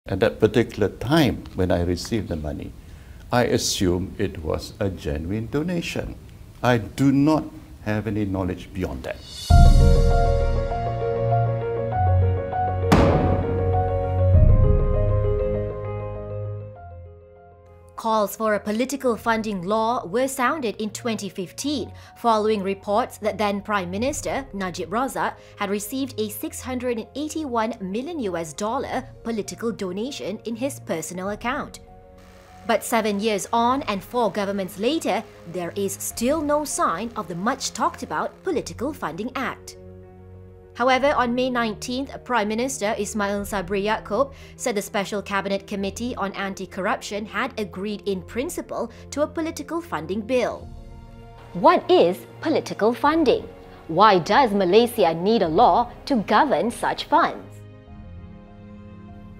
At that particular time when I received the money, I assumed it was a genuine donation. I do not have any knowledge beyond that. Calls for a political funding law were sounded in 2015 following reports that then Prime Minister Najib Razak had received a $681 million political donation in his personal account. But 7 years on and 4 governments later, there is still no sign of the much talked about Political Funding Act. However, on May 19th, Prime Minister Ismail Sabri Yaakob said the Special Cabinet Committee on Anti-Corruption had agreed in principle to a political funding bill. What is political funding? Why does Malaysia need a law to govern such funds?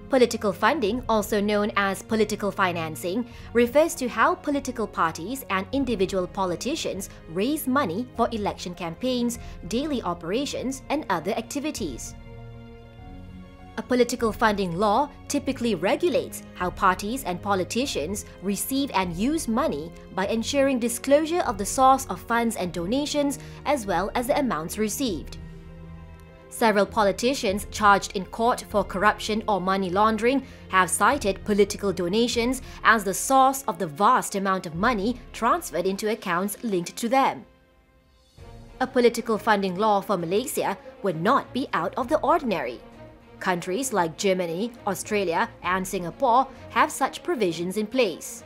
Political funding, also known as political financing, refers to how political parties and individual politicians raise money for election campaigns, daily operations, and other activities. A political funding law typically regulates how parties and politicians receive and use money by ensuring disclosure of the source of funds and donations as well as the amounts received. Several politicians charged in court for corruption or money laundering have cited political donations as the source of the vast amount of money transferred into accounts linked to them. A political funding law for Malaysia would not be out of the ordinary. Countries like Germany, Australia, and Singapore have such provisions in place.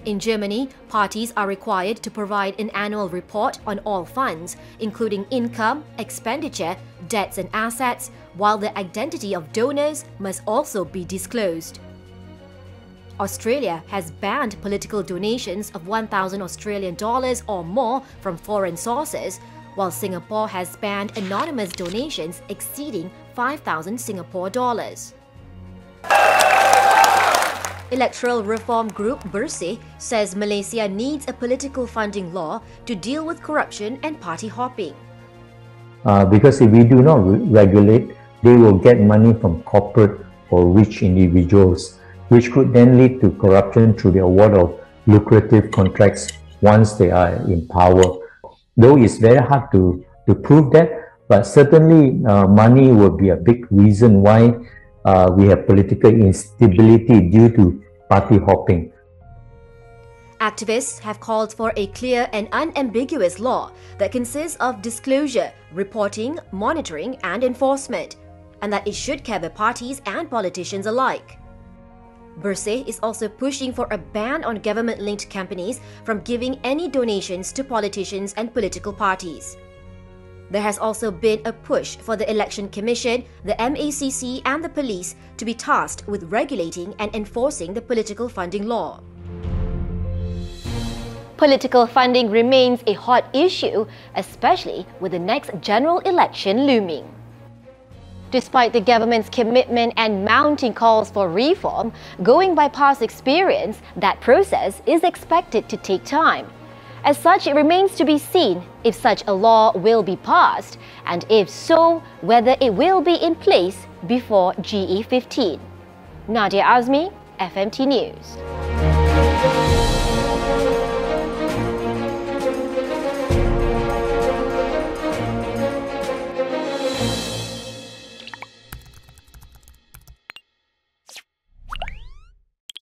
In Germany, parties are required to provide an annual report on all funds, including income, expenditure, debts and assets, while the identity of donors must also be disclosed. Australia has banned political donations of 1,000 Australian dollars or more from foreign sources, while Singapore has banned anonymous donations exceeding 5,000 Singapore dollars. Electoral reform group Bersih says Malaysia needs a political funding law to deal with corruption and party hopping. Because if we do not regulate, they will get money from corporate or rich individuals, which could then lead to corruption through the award of lucrative contracts once they are in power. Though it's very hard to prove that, but certainly money will be a big reason why we have political instability due to party hopping. Activists have called for a clear and unambiguous law that consists of disclosure, reporting, monitoring and enforcement, and that it should cover parties and politicians alike. Bersih is also pushing for a ban on government-linked companies from giving any donations to politicians and political parties. There has also been a push for the Election Commission, the MACC and the police to be tasked with regulating and enforcing the political funding law. Political funding remains a hot issue, especially with the next general election looming. Despite the government's commitment and mounting calls for reform, going by past experience, that process is expected to take time. As such, it remains to be seen if such a law will be passed, and if so, whether it will be in place before GE15. Nadia Azmi, FMT News.